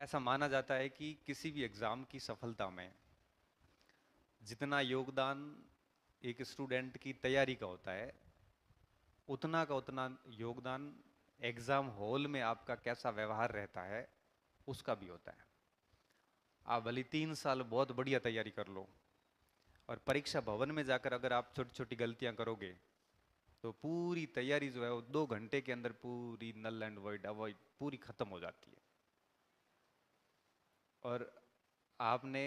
ऐसा माना जाता है कि किसी भी एग्जाम की सफलता में जितना योगदान एक स्टूडेंट की तैयारी का होता है उतना योगदान एग्जाम हॉल में आपका कैसा व्यवहार रहता है उसका भी होता है। आप भले 3 साल बहुत बढ़िया तैयारी कर लो और परीक्षा भवन में जाकर अगर आप छोटी छोटी गलतियां करोगे तो पूरी तैयारी जो है वो 2 घंटे के अंदर पूरी नल एंड वॉइड अवॉइड पूरी खत्म हो जाती है। और आपने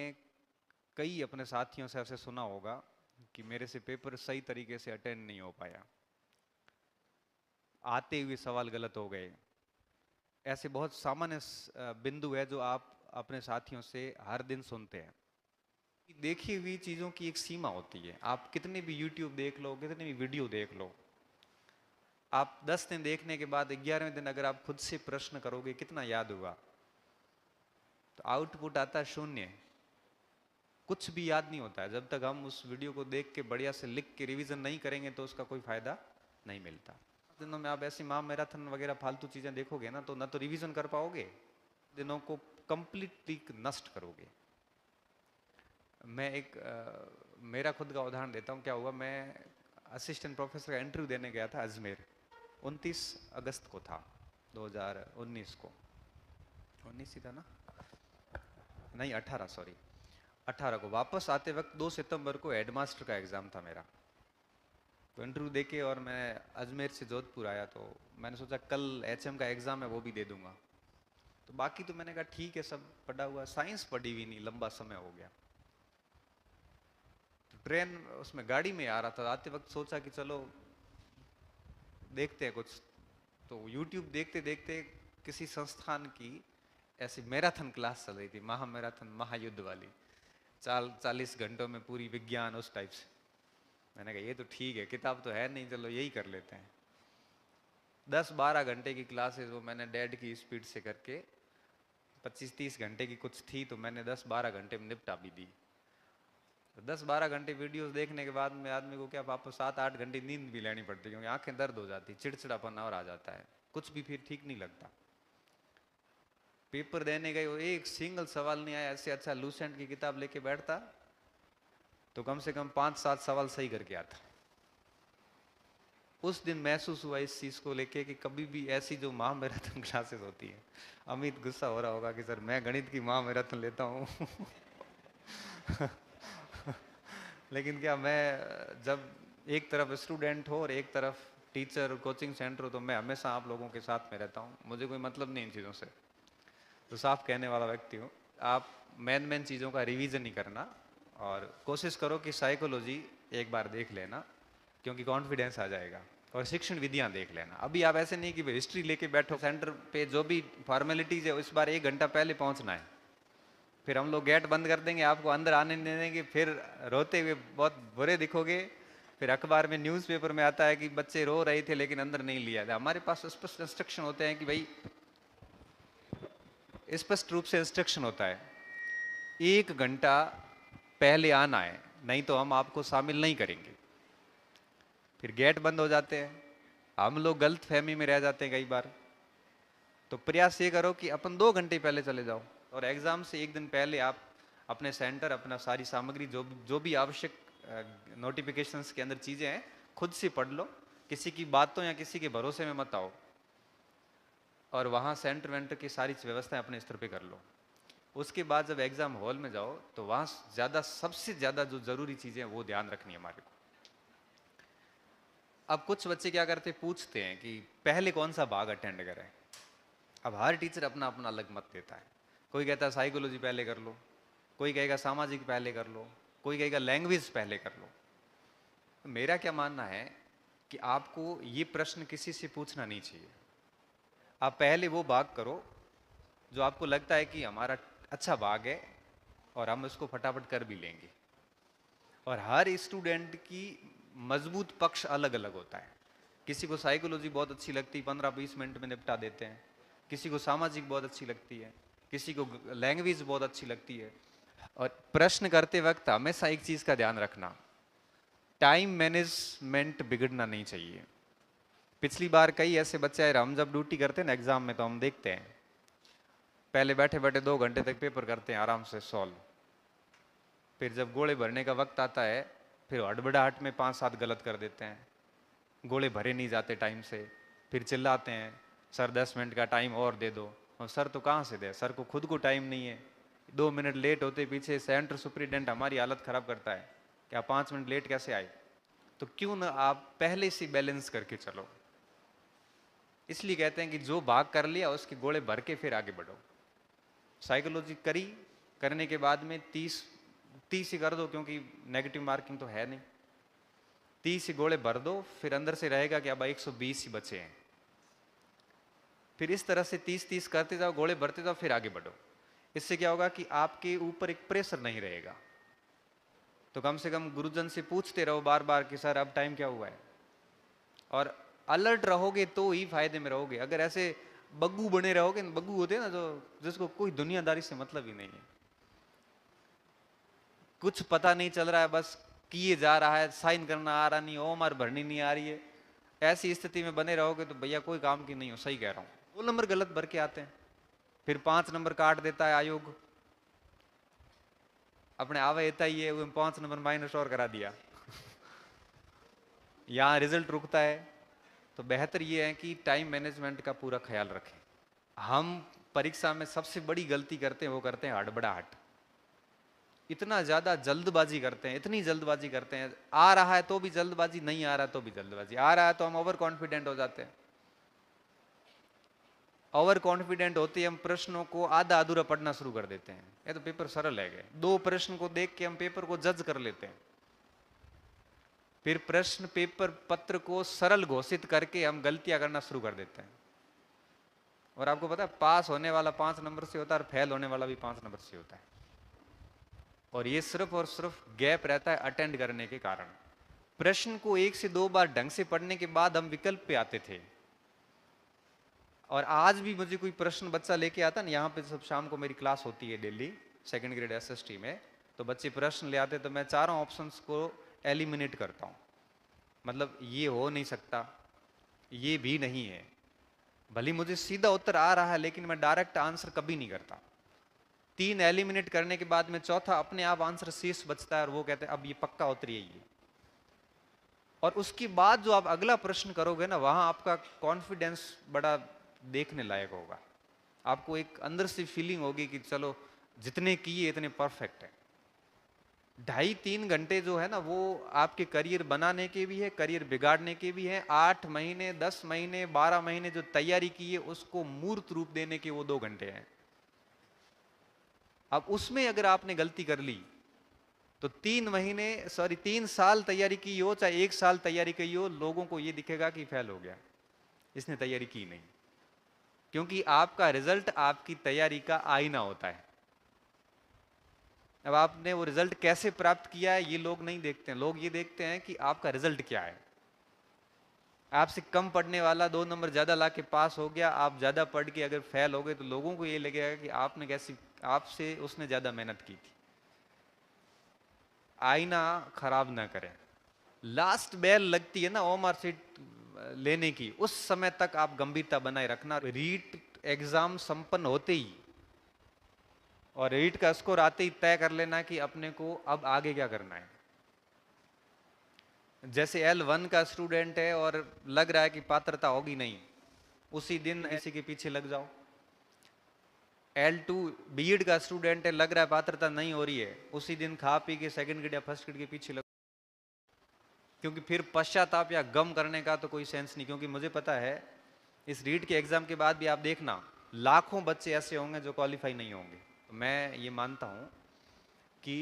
कई अपने साथियों से ऐसे सुना होगा कि मेरे से पेपर सही तरीके से अटेंड नहीं हो पाया, आते हुए सवाल गलत हो गए। ऐसे बहुत सामान्य बिंदु है जो आप अपने साथियों से हर दिन सुनते हैं। देखी हुई चीजों की एक सीमा होती है। आप कितने भी यूट्यूब देख लो, कितने भी वीडियो देख लो, आप 10 दिन देखने के बाद 11वें दिन अगर आप खुद से प्रश्न करोगे कितना याद हुआ, तो आउटपुट आता है शून्य। कुछ भी याद नहीं होता है। जब तक हम उस वीडियो को देख के बढ़िया से लिख के रिवीजन नहीं करेंगे तो उसका कोई फायदा नहीं मिलता। दिनों में आप ऐसी महाम मैराथन वगैरह फालतू चीजें देखोगे ना तो ना तो रिवीजन कर पाओगे, दिनों को कंप्लीटली नष्ट करोगे। मैं मेरा खुद का उदाहरण देता हूँ। क्या हुआ, मैं असिस्टेंट प्रोफेसर का इंटरव्यू देने गया था अजमेर। 29 अगस्त को था, 2019 को। 19 ही था ना, नहीं 18, सॉरी 18 को। वापस आते वक्त 2 सितंबर को हेडमास्टर का एग्जाम था मेरा। तो इंटरव्यू देके और मैं अजमेर से जोधपुर आया, तो मैंने सोचा कल एचएम का एग्जाम है वो भी दे दूंगा। तो बाकी तो मैंने कहा ठीक है, सब पढ़ा हुआ। साइंस पढ़ी हुई नहीं, लंबा समय हो गया। तो ट्रेन उसमें गाड़ी में आ रहा था, आते वक्त सोचा कि चलो देखते हैं कुछ। तो यूट्यूब देखते देखते किसी संस्थान की ऐसी मैराथन क्लास चल रही थी, महा मैराथन महायुद्ध वाली। 40 घंटों में पूरी विज्ञान उस टाइप से। मैंने कहा ये तो ठीक है, किताब तो है नहीं, चलो यही कर लेते हैं। 10-12 घंटे की क्लासेस वो मैंने डैड की स्पीड से करके 25-30 घंटे की कुछ थी, तो मैंने 10-12 घंटे में निपटा भी दी। तो 10-12 घंटे वीडियोस देखने के बाद में आदमी को क्या वापस 7-8 घंटे नींद भी लेनी पड़ती है, क्योंकि आंखें दर्द हो जाती, चिड़चिड़ापन और आ जाता है, कुछ भी फिर ठीक नहीं लगता। पेपर देने गए, वो एक सिंगल सवाल नहीं आया। ऐसे अच्छा लूसेंट की किताब लेके बैठता तो कम से कम 5-7 सवाल सही करके आता। उस दिन महसूस हुआ इस चीज को लेके कि कभी भी ऐसी जो महा मैराथन क्लासेस होती है, अमित गुस्सा हो रहा होगा कि सर मैं गणित की महा मैराथन लेता हूँ लेकिन क्या, मैं जब एक तरफ स्टूडेंट हो और एक तरफ टीचर कोचिंग सेंटर हो, तो मैं हमेशा आप लोगों के साथ में रहता हूँ। मुझे कोई मतलब नहीं इन चीज़ों से, तो साफ कहने वाला व्यक्ति हूँ। आप मेन चीज़ों का रिवीजन ही करना, और कोशिश करो कि साइकोलॉजी एक बार देख लेना, क्योंकि कॉन्फिडेंस आ जाएगा। और शिक्षण विधियां देख लेना। अभी आप ऐसे नहीं कि हिस्ट्री लेके बैठो, सेंटर पे जो भी फॉर्मेलिटीज है इस बार 1 घंटा पहले पहुंचना है। फिर हम लोग गेट बंद कर देंगे, आपको अंदर आने नहीं देंगे, फिर रोते हुए बहुत बुरे दिखोगे। फिर अखबार में न्यूज़पेपर में आता है कि बच्चे रो रहे थे लेकिन अंदर नहीं लिया था। हमारे पास स्पष्ट इंस्ट्रक्शन होते हैं कि भाई, स्पष्ट रूप से इंस्ट्रक्शन होता है 1 घंटा पहले आना है, नहीं तो हम आपको शामिल नहीं करेंगे। फिर गेट बंद हो जाते हैं, हम लोग गलत फहमी में रह जाते हैं कई बार। तो प्रयास ये करो कि अपन 2 घंटे पहले चले जाओ, और एग्जाम से एक दिन पहले आप अपने सेंटर, अपना सारी सामग्री, जो भी आवश्यक नोटिफिकेशंस के अंदर चीजें हैं, खुद से पढ़ लो। किसी की बातों या किसी के भरोसे में मत आओ, और वहाँ सेंटर वेंटर की सारी व्यवस्थाएं अपने स्तर पे कर लो। उसके बाद जब एग्जाम हॉल में जाओ तो वहाँ ज़्यादा, सबसे ज़्यादा जो ज़रूरी चीज़ें हैं वो ध्यान रखनी है हमारे को। अब कुछ बच्चे क्या करते, पूछते हैं कि पहले कौन सा भाग अटेंड करें। अब हर टीचर अपना अपना अलग मत देता है। कोई कहता है साइकोलॉजी पहले कर लो, कोई कहेगा सामाजिक पहले कर लो, कोई कहेगा लैंग्वेज पहले कर लो। तो मेरा क्या मानना है कि आपको ये प्रश्न किसी से पूछना नहीं चाहिए। आप पहले वो भाग करो जो आपको लगता है कि हमारा अच्छा भाग है और हम उसको फटाफट कर भी लेंगे। और हर स्टूडेंट की मजबूत पक्ष अलग अलग होता है। किसी को साइकोलॉजी बहुत अच्छी लगती है, 15-20 मिनट में निपटा देते हैं। किसी को सामाजिक बहुत अच्छी लगती है, किसी को लैंग्वेज बहुत अच्छी लगती है। और प्रश्न करते वक्त हमेशा एक चीज का ध्यान रखना, टाइम मैनेजमेंट बिगड़ना नहीं चाहिए। पिछली बार कई ऐसे बच्चे आए, हम जब ड्यूटी करते हैं ना एग्जाम में, तो हम देखते हैं पहले बैठे बैठे 2 घंटे तक पेपर करते हैं आराम से सॉल्व, फिर जब गोले भरने का वक्त आता है फिर हड़बड़ाहट में 5-7 गलत कर देते हैं, गोले भरे नहीं जाते टाइम से, फिर चिल्लाते हैं सर 10 मिनट का टाइम और दे दो, और सर तो कहाँ से दे, सर को खुद को टाइम नहीं है। 2 मिनट लेट होते पीछे सेंटर सुपरिटेंडेंट हमारी हालत खराब करता है कि आप 5 मिनट लेट कैसे आए। तो क्यों ना आप पहले से बैलेंस करके चलो। इसलिए कहते हैं कि जो भाग कर लिया उसके गोले भर के फिर आगे बढ़ो। साइकोलॉजी करी, करने के बाद में 30 ही कर दो, क्योंकि नेगेटिव मार्किंग तो है नहीं। 30 ही गोले भर दो, फिर अंदर से रहेगा कि अब 120 ही बचे हैं। फिर इस तरह से 30-30 करते जाओ, गोले भरते जाओ, फिर आगे बढ़ो। इससे क्या होगा कि आपके ऊपर एक प्रेशर नहीं रहेगा। तो कम से कम गुरुजन से पूछते रहो बार बार कि सर अब टाइम क्या हुआ है, और अलर्ट रहोगे तो ही फायदे में रहोगे। अगर ऐसे बग्गू बने रहोगे, बग्गू होते हैं ना जो जिसको कोई दुनियादारी से मतलब ही नहीं है, कुछ पता नहीं चल रहा है, बस किए जा रहा है, साइन करना आ रहा नहीं, ओमआर भरनी नहीं आ रही है, ऐसी स्थिति में बने रहोगे तो भैया कोई काम की नहीं हो। सही कह रहा हूं। 2 नंबर गलत भर के आते हैं, फिर 5 नंबर काट देता है आयोग, अपने आवे येता ही है, वो 5 नंबर माइनस और करा दिया यहां रिजल्ट रुकता है। तो बेहतर ये है कि टाइम मैनेजमेंट का पूरा ख्याल रखें। हम परीक्षा में सबसे बड़ी गलती करते हैं, वो करते हैं हड़बड़ाहट। इतना ज्यादा जल्दबाजी करते हैं, इतनी जल्दबाजी करते हैं, आ रहा है तो भी जल्दबाजी, नहीं आ रहा तो भी जल्दबाजी, आ रहा है तो हम ओवर कॉन्फिडेंट हो जाते हैं। ओवर कॉन्फिडेंट होते ही हम प्रश्नों को आधा अधूरा पढ़ना शुरू कर देते हैं। ये तो पेपर सरल है गए, 2 प्रश्न को देख के हम पेपर को जज कर लेते हैं। फिर प्रश्न पेपर पत्र को सरल घोषित करके हम गलतियां करना शुरू कर देते हैं। और आपको पता है पास होने वाला 5 नंबर से होता है और फेल होने वाला भी 5 नंबर से होता है। और ये सिर्फ और सिर्फ गैप रहता है अटेंड करने के कारण। प्रश्न को 1 से 2 बार ढंग से पढ़ने के बाद हम विकल्प पे आते थे। और आज भी मुझे कोई प्रश्न बच्चा लेके आता ना, यहाँ पे सब शाम को मेरी क्लास होती है डेली 2nd ग्रेड SST में, तो बच्चे प्रश्न ले आते तो मैं चारों ऑप्शंस को एलिमिनेट करता हूँ। मतलब ये हो नहीं सकता, ये भी नहीं है, भले मुझे सीधा उत्तर आ रहा है लेकिन मैं डायरेक्ट आंसर कभी नहीं करता। 3 एलिमिनेट करने के बाद में चौथा अपने आप आंसर शेष बचता है और वो कहते हैं अब ये पक्का उत्तर यही है। और उसके बाद जो आप अगला प्रश्न करोगे ना, वहां आपका कॉन्फिडेंस बड़ा देखने लायक होगा। आपको एक अंदर से फीलिंग होगी कि चलो जितने किए इतने परफेक्ट है। 2.5-3 घंटे जो है ना, वो आपके करियर बनाने के भी है, करियर बिगाड़ने के भी है। 8 महीने 10 महीने 12 महीने जो तैयारी की है उसको मूर्त रूप देने के वो 2 घंटे हैं। अब उसमें अगर आपने गलती कर ली तो 3 साल तैयारी की हो चाहे 1 साल तैयारी की हो, लोगों को ये दिखेगा कि फेल हो गया, इसने तैयारी की नहीं। क्योंकि आपका रिजल्ट आपकी तैयारी का आईना होता है। अब आपने वो रिजल्ट कैसे प्राप्त किया है ये लोग नहीं देखते हैं, लोग ये देखते हैं कि आपका रिजल्ट क्या है। आपसे कम पढ़ने वाला 2 नंबर ज्यादा ला के पास हो गया, आप ज्यादा पढ़ के अगर फेल हो गए तो लोगों को ये लगेगा कि आपने कैसी, आपसे उसने ज्यादा मेहनत की थी। आईना खराब ना करें। लास्ट बेल लगती है ना ओमआर सीट लेने की, उस समय तक आप गंभीरता बनाए रखना। रीट एग्जाम संपन्न होते ही और रीट का स्कोर आते ही तय कर लेना कि अपने को अब आगे क्या करना है। जैसे L1 का स्टूडेंट है और लग रहा है कि पात्रता होगी नहीं, उसी दिन इसी के पीछे लग जाओ। L2 बीएड का स्टूडेंट है, लग रहा है पात्रता नहीं हो रही है, उसी दिन खा पी के 2nd ग्रेड या 1st ग्रेड के पीछे लग। क्योंकि फिर पश्चाताप या गम करने का तो कोई सेंस नहीं। क्योंकि मुझे पता है इस रीट के एग्जाम के बाद भी आप देखना लाखों बच्चे ऐसे होंगे जो क्वालिफाई नहीं होंगे। तो मैं ये मानता हूं कि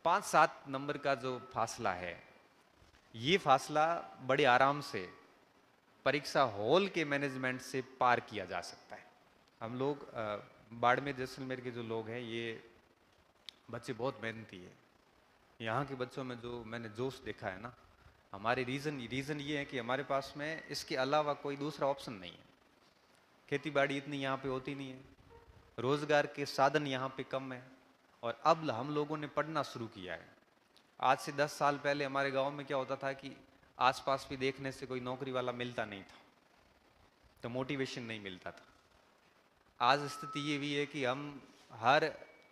5-7 नंबर का जो फासला है, ये फासला बड़े आराम से परीक्षा हॉल के मैनेजमेंट से पार किया जा सकता है। हम लोग बाड़मेर जैसलमेर के जो लोग हैं, ये बच्चे बहुत मेहनती है। यहाँ के बच्चों में जो मैंने जोश देखा है ना, हमारे रीज़न ये है कि हमारे पास में इसके अलावा कोई दूसरा ऑप्शन नहीं है। खेती बाड़ी इतनी यहाँ पे होती नहीं है, रोजगार के साधन यहाँ पे कम है, और अब हम लोगों ने पढ़ना शुरू किया है। आज से 10 साल पहले हमारे गांव में क्या होता था कि आसपास भी देखने से कोई नौकरी वाला मिलता नहीं था, तो मोटिवेशन नहीं मिलता था। आज स्थिति ये भी है कि हम हर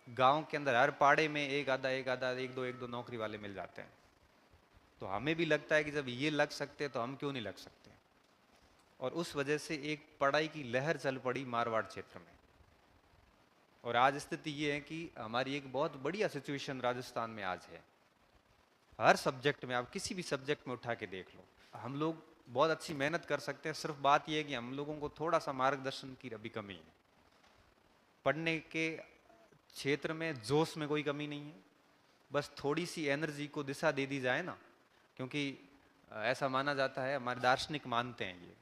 गांव के अंदर हर पाड़े में एक आधा एक दो नौकरी वाले मिल जाते हैं। तो हमें भी लगता है कि जब ये लग सकते हैं तो हम क्यों नहीं लग सकते। और उस वजह से एक पढ़ाई की लहर चल पड़ी मारवाड़ क्षेत्र में। और आज स्थिति ये है कि हमारी एक बहुत बढ़िया सिचुएशन राजस्थान में आज है। हर सब्जेक्ट में, आप किसी भी सब्जेक्ट में उठा के देख लो, हम लोग बहुत अच्छी मेहनत कर सकते हैं। सिर्फ बात यह है कि हम लोगों को थोड़ा सा मार्गदर्शन की अभी कमी है। पढ़ने के क्षेत्र में जोश में कोई कमी नहीं है, बस थोड़ी सी एनर्जी को दिशा दे दी जाए ना। क्योंकि ऐसा माना जाता है, हमारे दार्शनिक मानते हैं ये,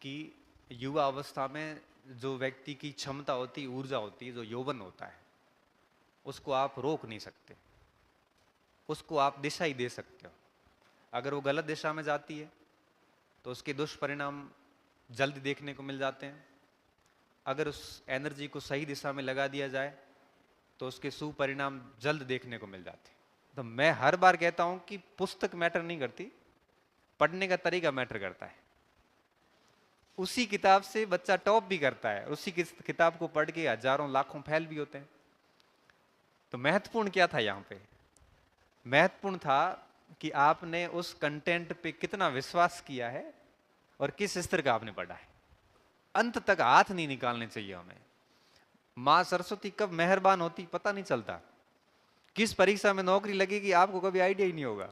कि युवा अवस्था में जो व्यक्ति की क्षमता होती है, ऊर्जा होती है, जो यौवन होता है, उसको आप रोक नहीं सकते, उसको आप दिशा ही दे सकते हो। अगर वो गलत दिशा में जाती है तो उसके दुष्परिणाम जल्द देखने को मिल जाते हैं। अगर उस एनर्जी को सही दिशा में लगा दिया जाए तो उसके सुपरिणाम जल्द देखने को मिल जाते हैं। तो मैं हर बार कहता हूं कि पुस्तक मैटर नहीं करती, पढ़ने का तरीका मैटर करता है। उसी किताब से बच्चा टॉप भी करता है, उसी किताब को पढ़ के हजारों लाखों फेल भी होते हैं। तो महत्वपूर्ण क्या था यहां पे? महत्वपूर्ण था कि आपने उस कंटेंट पे कितना विश्वास किया है और किस स्तर का आपने पढ़ा है। अंत तक हाथ नहीं निकालने चाहिए हमें। मां सरस्वती कब मेहरबान होती पता नहीं चलता। किस परीक्षा में नौकरी लगेगी आपको कभी आइडिया ही नहीं होगा।